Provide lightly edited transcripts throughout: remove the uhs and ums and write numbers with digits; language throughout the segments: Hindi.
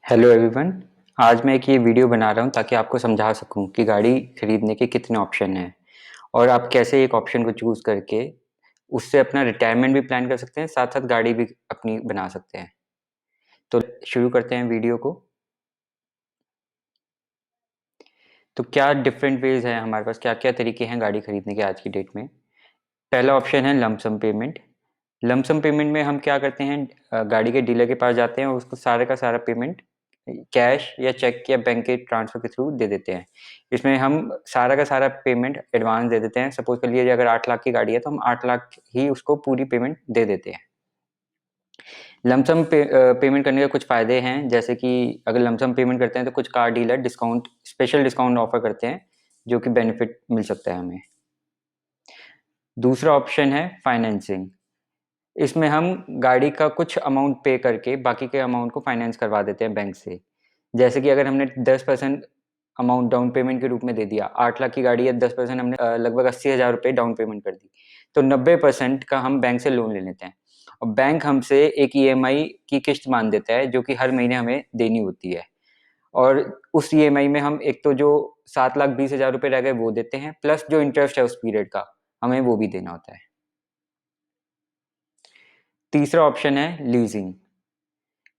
Hello everyone. आज मैं एक ये वीडियो बना रहा हूँ ताकि आपको समझा सकूँ कि गाड़ी खरीदने के कितने ऑप्शन हैं और आप कैसे एक ऑप्शन को चूज़ करके उससे अपना रिटायरमेंट भी प्लान कर सकते हैं, साथ-साथ गाड़ी भी अपनी बना सकते हैं। तो शुरू करते हैं वीडियो को। तो क्या डिफरेंट वेज़ हैं हमारे पास, क्या-क्या तरीके हैं गाड़ी खरीदने के आज की डेट में। पहला ऑप्शन है लंप सम पेमेंट। लंप सम पेमेंट में हम क्या करते हैं, गाड़ी के डीलर के पास जाते हैं और उसको सारे का सारा पेमेंट कैश या चेक या बैंक के ट्रांसफ़र के थ्रू दे देते हैं। इसमें हम सारा का सारा पेमेंट एडवांस दे देते हैं। सपोज़ कर लीजिए अगर 8 लाख की गाड़ी है तो हम 8 लाख ही उसको पूरी पेमेंट दे देते हैं। लमसम पेमेंट करने के कुछ फ़ायदे हैं, जैसे कि अगर लमसम पेमेंट करते हैं तो कुछ car dealer special discount offer करते हैं, जो कि बेनिफिट मिल सकता है हमें। दूसरा ऑप्शन है फाइनेंसिंग। इसमें हम गाड़ी का कुछ अमाउंट पे करके बाकी के अमाउंट को फाइनेंस करवा देते हैं बैंक से। जैसे कि अगर हमने 10% अमाउंट डाउन पेमेंट के रूप में दे दिया, 8 लाख की गाड़ी है, 10% हमने लगभग 80,000 रुपए डाउन पेमेंट कर दी, तो 90% का हम बैंक से लोन ले लेते हैं और बैंक हमसे एक ईएमआई की किश्त मान देता है, जो कि हर महीने हमें देनी होती है। और उस ईएमआई में हम एक तो जो 7,20,000 रुपए रह गए वो देते हैं, प्लस जो इंटरेस्ट है उस पीरियड का, हमें वो भी देना होता है। तीसरा ऑप्शन है लीजिंग।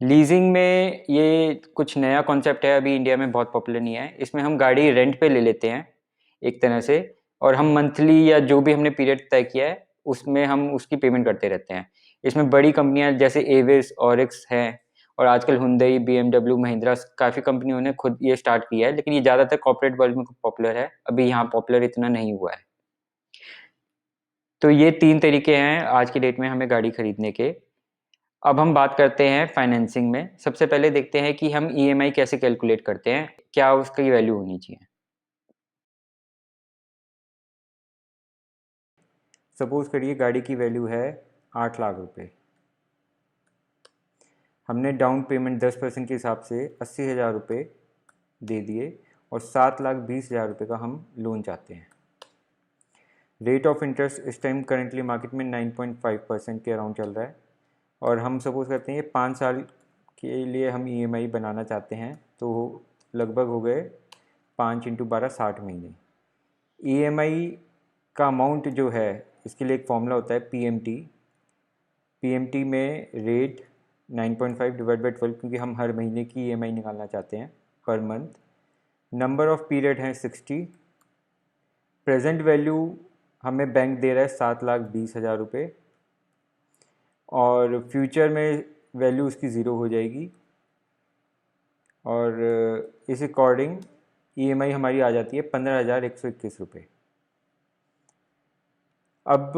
लीजिंग में ये कुछ नया कॉन्सेप्ट है, अभी इंडिया में बहुत पॉपुलर नहीं है। इसमें हम गाड़ी रेंट पे ले लेते हैं एक तरह से, और हम मंथली या जो भी हमने पीरियड तय किया है उसमें हम उसकी पेमेंट करते रहते हैं। इसमें बड़ी कंपनियां जैसे एविस, ऑरिक्स हैं, और आजकल हुंडई, बीएमडब्ल्यू, महिंद्रा, काफ़ी कंपनियों ने खुद ये स्टार्ट किया है, लेकिन ये ज़्यादातर कॉर्पोरेट वर्ल्ड में पॉपुलर है, अभी यहाँ पॉपुलर इतना नहीं हुआ है। तो ये 3 तरीके हैं आज की डेट में हमें गाड़ी खरीदने के। अब हम बात करते हैं फाइनेंसिंग में। सबसे पहले देखते हैं कि हम ईएमआई कैसे कैलकुलेट करते हैं, क्या उसकी वैल्यू होनी चाहिए। सपोज करिए गाड़ी की वैल्यू है 8 लाख रुपए। हमने डाउन पेमेंट 10% के हिसाब से 80,000 रुपये दे दिए और 7,20,000 रुपये का हम लोन चाहते हैं। रेट ऑफ इंटरेस्ट इस टाइम करेंटली मार्केट में 9.5% के अराउंड चल रहा है, और हम सपोज करते हैं 5 साल के लिए हम ईएमआई बनाना चाहते हैं, तो लगभग हो गए 5 × 12 60 महीने। ईएमआई का अमाउंट जो है, इसके लिए एक फॉर्मूला होता है पीएमटी। पीएमटी में रेट 9.5 डिवाइड बाई 12, क्योंकि हम हर महीने की ईएमआई निकालना चाहते हैं per month. Number of period हैं 60। प्रेजेंट वैल्यू हमें बैंक दे रहा है 7,20,000 रुपये, और फ्यूचर में वैल्यू उसकी ज़ीरो हो जाएगी, और इस अकॉर्डिंग ईएमआई हमारी आ जाती है 15,121 रुपये। अब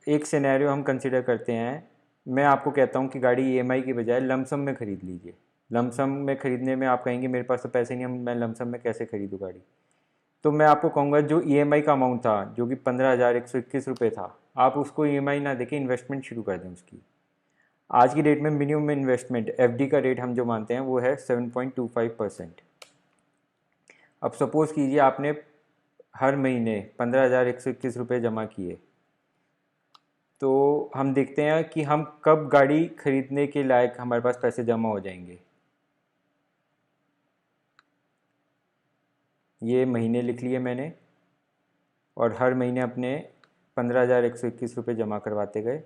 एक सिनेरियो हम कंसिडर करते हैं। मैं आपको कहता हूँ कि गाड़ी ईएमआई की बजाय लमसम में ख़रीद लीजिए। लमसम में ख़रीदने में आप कहेंगे मेरे पास तो पैसे नहीं, मैं लमसम में कैसे ख़रीदूँ गाड़ी। तो मैं आपको कहूँगा जो ईएमआई का अमाउंट था, जो कि 15,121 रुपये था, आप उसको ईएमआई ना देके इन्वेस्टमेंट शुरू कर दें उसकी। आज की डेट में मिनिमम इन्वेस्टमेंट एफडी का रेट हम जो मानते हैं वो है 7.25%। अब सपोज़ कीजिए आपने हर महीने 15,121 रुपये जमा किए, तो हम देखते हैं कि हम कब गाड़ी खरीदने के लायक हमारे पास पैसे जमा हो जाएंगे। ये महीने लिख लिए मैंने, और हर महीने अपने 15,121 रुपये जमा करवाते गए।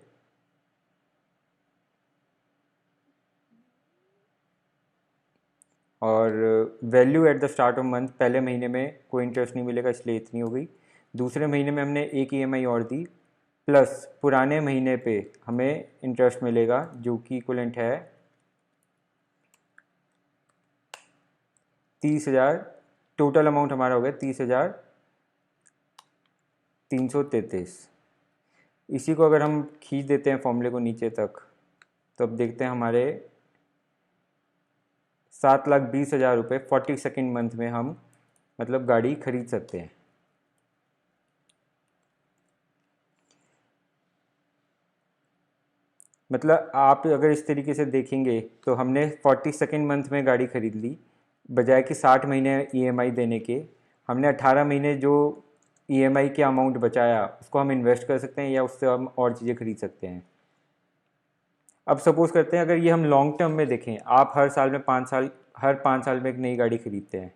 और value at the start of month, पहले महीने में कोई इंटरेस्ट नहीं मिलेगा इसलिए इतनी हो गई। दूसरे महीने में हमने एक ईएमआई और दी, प्लस पुराने महीने पे हमें इंटरेस्ट मिलेगा, जो कि इक्वलेंट है 30,000। टोटल अमाउंट हमारा हो गया 30,333। इसी को अगर हम खींच देते हैं फॉर्मूले को नीचे तक, तो अब देखते हैं हमारे 7,20,000 रुपये 42nd मंथ में हम मतलब गाड़ी खरीद सकते हैं। मतलब आप अगर इस तरीके से देखेंगे तो हमने 42nd मंथ में गाड़ी खरीद ली, बजाय कि 60 महीने ईएमआई देने के। हमने 18 महीने जो ईएमआई के अमाउंट बचाया उसको हम इन्वेस्ट कर सकते हैं, या उससे हम और चीज़ें खरीद सकते हैं। अब सपोज़ करते हैं अगर ये हम लॉन्ग टर्म में देखें, आप हर साल में 5 साल हर 5 साल में एक नई गाड़ी खरीदते हैं।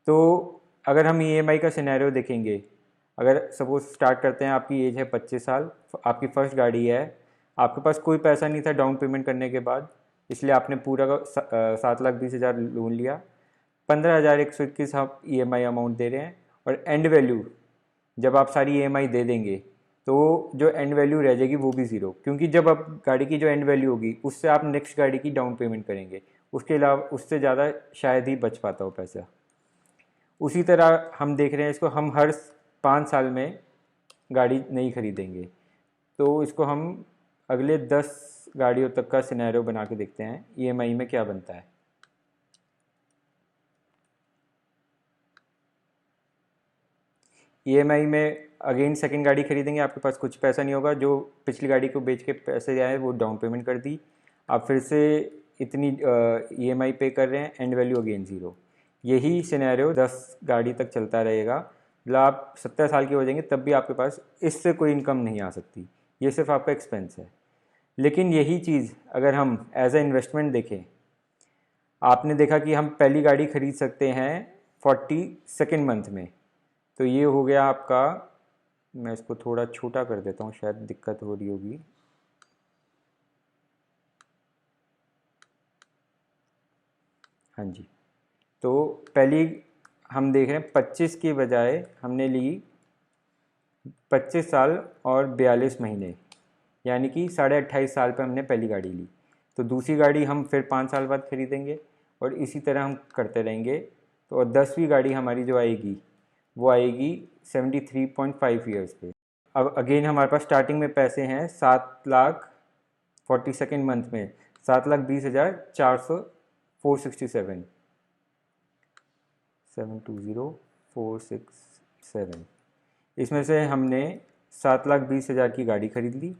तो अगर हम ईएमआई का सिनेरियो देखेंगे, अगर सपोज स्टार्ट करते हैं, आपकी एज है 25 साल, आपकी फ़र्स्ट गाड़ी है, आपके पास कोई पैसा नहीं था डाउन पेमेंट करने के बाद, इसलिए आपने पूरा 7,20,000 लोन लिया, 15,121 आप ईएमआई अमाउंट दे रहे हैं, और एंड वैल्यू जब आप सारी ईएमआई दे देंगे तो जो एंड वैल्यू रह जाएगी वो भी ज़ीरो, क्योंकि जब आप गाड़ी की जो एंड वैल्यू होगी उससे आप नेक्स्ट गाड़ी की डाउन पेमेंट करेंगे, उसके अलावा उससे ज़्यादा शायद ही बच पाता हो पैसा। उसी तरह हम देख रहे हैं इसको, हम हर 5 साल में गाड़ी नहीं खरीदेंगे, तो इसको हम अगले 10 गाड़ियों तक का सिनेरियो बना के देखते हैं ईएमआई में क्या बनता है। ईएमआई में अगेन सेकंड गाड़ी खरीदेंगे, आपके पास कुछ पैसा नहीं होगा, जो पिछली गाड़ी को बेच के पैसे आए वो डाउन पेमेंट कर दी, आप फिर से इतनी ईएमआई पे कर रहे हैं, एंड वैल्यू अगेन ज़ीरो। यही सिनेरियो 10 गाड़ी तक चलता रहेगा, मतलब आप 70 साल के हो जाएंगे तब भी आपके पास इससे कोई इनकम नहीं आ सकती, ये सिर्फ आपका एक्सपेंस है। लेकिन यही चीज़ अगर हम एज ए इन्वेस्टमेंट देखें, आपने देखा कि हम पहली गाड़ी खरीद सकते हैं 42nd मंथ में, तो ये हो गया आपका, मैं इसको थोड़ा छोटा कर देता हूँ, शायद दिक्कत हो रही होगी। हाँ जी, तो पहली हम देख रहे हैं 25 की बजाय हमने ली 25 साल और 42 महीने, यानी कि 28.5 साल पर हमने पहली गाड़ी ली। तो दूसरी गाड़ी हम फिर 5 साल बाद खरीदेंगे, और इसी तरह हम करते रहेंगे। तो और 10वीं गाड़ी हमारी जो आएगी वो आएगी 73.5 ईयर्स पे। अब अगेन हमारे पास स्टार्टिंग में पैसे हैं 7,42nd मंथ में 7,20,400 467 720,467, इसमें से हमने 7,20,000 की गाड़ी खरीद ली,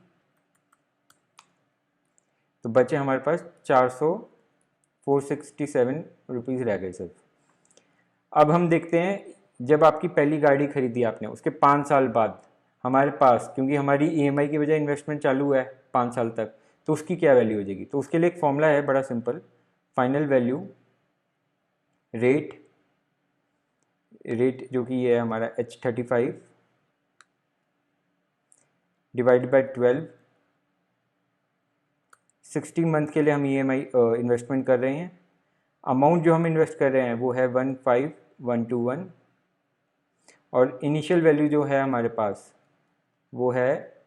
तो बचे हमारे पास 467 रुपीज़ रह गए सिर्फ। अब हम देखते हैं, जब आपकी पहली गाड़ी खरीदी आपने उसके 5 साल बाद हमारे पास, क्योंकि हमारी ईएमआई की बजाय इन्वेस्टमेंट चालू है 5 साल तक, तो उसकी क्या वैल्यू हो जाएगी। तो उसके लिए एक फॉर्मूला है बड़ा सिंपल, फाइनल वैल्यू रेट जो कि ये है हमारा H35 डिवाइड बाई 12, 60 मंथ के लिए हम ईएमआई इन्वेस्टमेंट कर रहे हैं। अमाउंट जो हम इन्वेस्ट कर रहे हैं वो है 15,121, और इनिशियल वैल्यू जो है हमारे पास वो है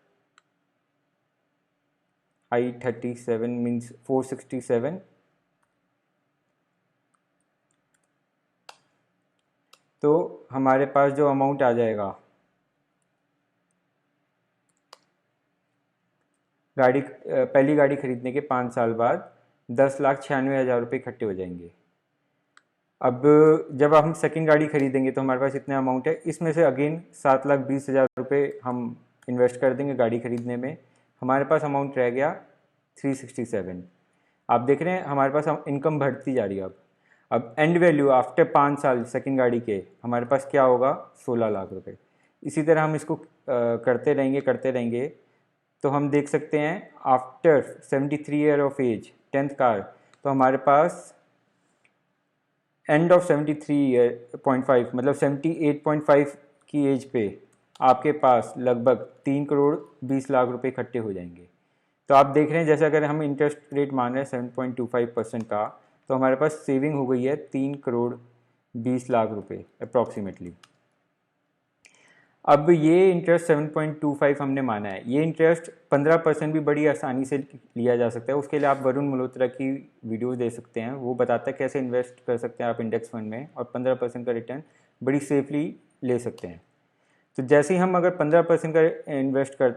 I37 मीन्स 467। तो हमारे पास जो अमाउंट आ जाएगा पहली गाड़ी खरीदने के 5 साल बाद 10,96,000 रुपये इकट्ठे हो जाएंगे। अब जब हम सेकंड गाड़ी खरीदेंगे तो हमारे पास इतना अमाउंट है, इसमें से अगेन 7,20,000 रुपये हम इन्वेस्ट कर देंगे गाड़ी खरीदने में, हमारे पास अमाउंट रह गया 367। आप देख रहे हैं हमारे पास इनकम बढ़ती जा रही है। अब एंड वैल्यू आफ्टर 5 साल सेकंड गाड़ी के हमारे पास क्या होगा, 16 लाख रुपए। इसी तरह हम इसको करते रहेंगे, तो हम देख सकते हैं after 73 year of age 10th car, तो हमारे पास एंड ऑफ 73.5 मतलब 78.5 की एज पे आपके पास लगभग 3,20,00,000 रुपए इकट्ठे हो जाएंगे। तो आप देख रहे हैं, जैसे अगर हम इंटरेस्ट रेट मान रहे हैं 7.25% का, तो हमारे पास सेविंग हो गई है 3,20,00,000 रुपए अप्रॉक्सीमेटली। अब ये इंटरेस्ट 7.25 हमने माना है, ये इंटरेस्ट 15% भी बड़ी आसानी से लिया जा सकता है। उसके लिए आप वरुण मल्होत्रा की वीडियोस दे सकते हैं, वो बताता है कैसे इन्वेस्ट कर सकते हैं आप इंडेक्स फंड में और 15% का रिटर्न बड़ी सेफली ले सकते हैं। तो जैसे ही हम अगर 15% का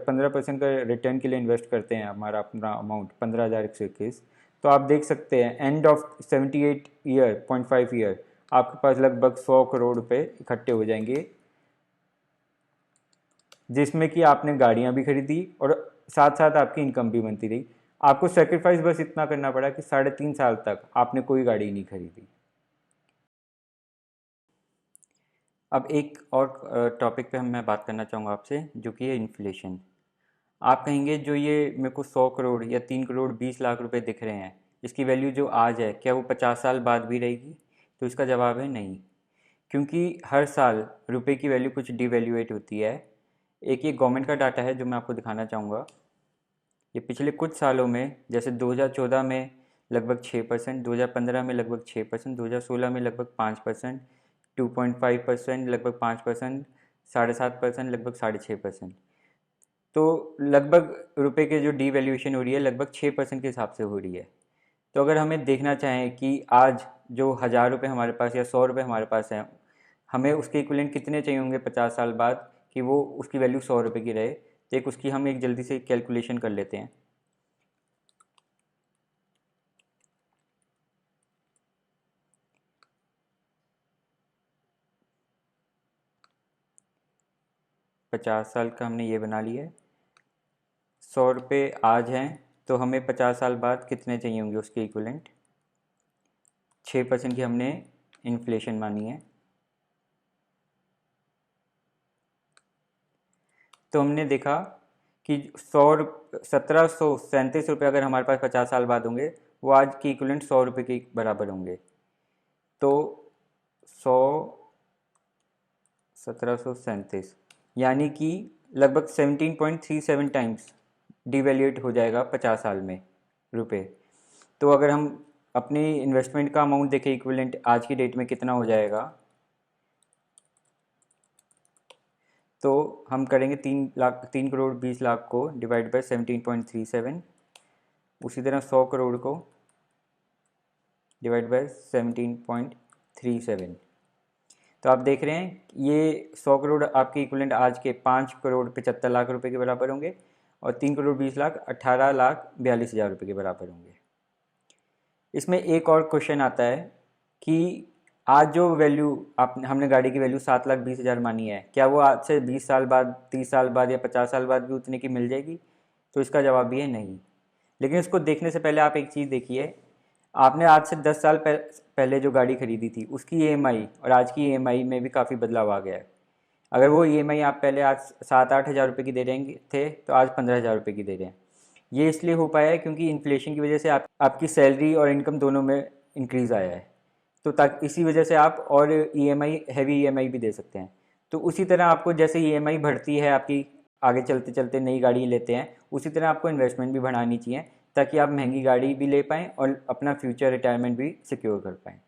15% का रिटर्न के लिए इन्वेस्ट करते हैं हमारा अपना अमाउंट 15,121, तो आप देख सकते हैं एंड ऑफ 78.5 ईयर आपके पास लगभग 100 करोड़ रुपए इकट्ठे हो जाएंगे, जिसमें कि आपने गाड़ियां भी खरीदी और साथ साथ आपकी इनकम भी बनती रही। आपको सेक्रीफाइस बस इतना करना पड़ा कि 3.5 साल तक आपने कोई गाड़ी नहीं खरीदी। अब एक और टॉपिक पे मैं बात करना चाहूँगा आपसे, जो कि है इन्फ्लेशन। आप कहेंगे जो ये मेरे को 100 करोड़ या 3,20,00,000 रुपए दिख रहे हैं, इसकी वैल्यू जो आज है क्या वो 50 साल बाद भी रहेगी? तो इसका जवाब है नहीं, क्योंकि हर साल रुपए की वैल्यू कुछ डिवैल्यूएट होती है। एक ये गवर्नमेंट का डाटा है जो मैं आपको दिखाना चाहूँगा। ये पिछले कुछ सालों में, जैसे 2014 में लगभग 6%, 2015 में लगभग 6%, 2016 में लगभग 5%, 2.5% लगभग 5%, 7.5% लगभग 6.5%। तो लगभग रुपए के जो डीवैल्यूएशन हो रही है लगभग 6% के हिसाब से हो रही है। तो अगर हमें देखना चाहें कि आज जो 1000 रुपये हमारे पास या 100 रुपये हमारे पास हैं, हमें उसके इक्विवेलेंट कितने चाहिए होंगे 50 साल बाद कि वो उसकी वैल्यू 100 रुपये की रहे। तो एक उसकी हम एक जल्दी से कैलकुलेशन कर लेते हैं। पचास साल का हमने ये बना लिया है। 100 रुपये आज हैं तो हमें 50 साल बाद कितने चाहिए होंगे उसके इक्विवेलेंट। 6% की हमने इन्फ्लेशन मानी है। तो हमने देखा कि 1737 रुपये अगर हमारे पास 50 साल बाद होंगे, वो आज के इक्विवेलेंट 100 रुपये के बराबर होंगे। तो 100 1737 यानी कि लगभग 17.37 टाइम्स डिवैल्यूएट हो जाएगा 50 साल में रुपए। तो अगर हम अपनी इन्वेस्टमेंट का अमाउंट देखें इक्विवेलेंट आज की डेट में कितना हो जाएगा, तो हम करेंगे 3,20,00,000 को डिवाइड बाय 17.37, उसी तरह 100 करोड़ को डिवाइड बाय 17.37। तो आप देख रहे हैं ये 100 करोड़ आपके इक्विवेलेंट आज के 5,75,00,000 रुपए के बराबर होंगे और 3,20,00,000 18,42,000 रुपये के बराबर होंगे। इसमें एक और क्वेश्चन आता है कि आज जो वैल्यू हमने गाड़ी की वैल्यू 7,20,000 मानी है, क्या वो आज से 20 साल बाद, 30 साल बाद या 50 साल बाद भी उतने की मिल जाएगी? तो इसका जवाब भी है नहीं। लेकिन इसको देखने से पहले आप एक चीज़ देखिए, आपने आज से 10 साल पहले जो गाड़ी खरीदी थी उसकी ईएमआई और आज की ईएमआई में भी काफ़ी बदलाव आ गया है। अगर वो ईएमआई आप पहले आज 7-8 हज़ार रुपये की दे रहे थे तो आज 15,000 रुपये की दे रहे हैं। ये इसलिए हो पाया है क्योंकि इन्फ्लेशन की वजह से आपकी सैलरी और इनकम दोनों में इंक्रीज़ आया है। तो इसी वजह से आप और ईएमआई, हैवी ईएमआई भी दे सकते हैं। तो उसी तरह आपको जैसे ईएमआई बढ़ती है आपकी, आगे चलते चलते नई गाड़ी लेते हैं, उसी तरह आपको इन्वेस्टमेंट भी बढ़ानी चाहिए ताकि आप महंगी गाड़ी भी ले पाएँ और अपना फ्यूचर रिटायरमेंट भी सिक्योर कर पाएँ।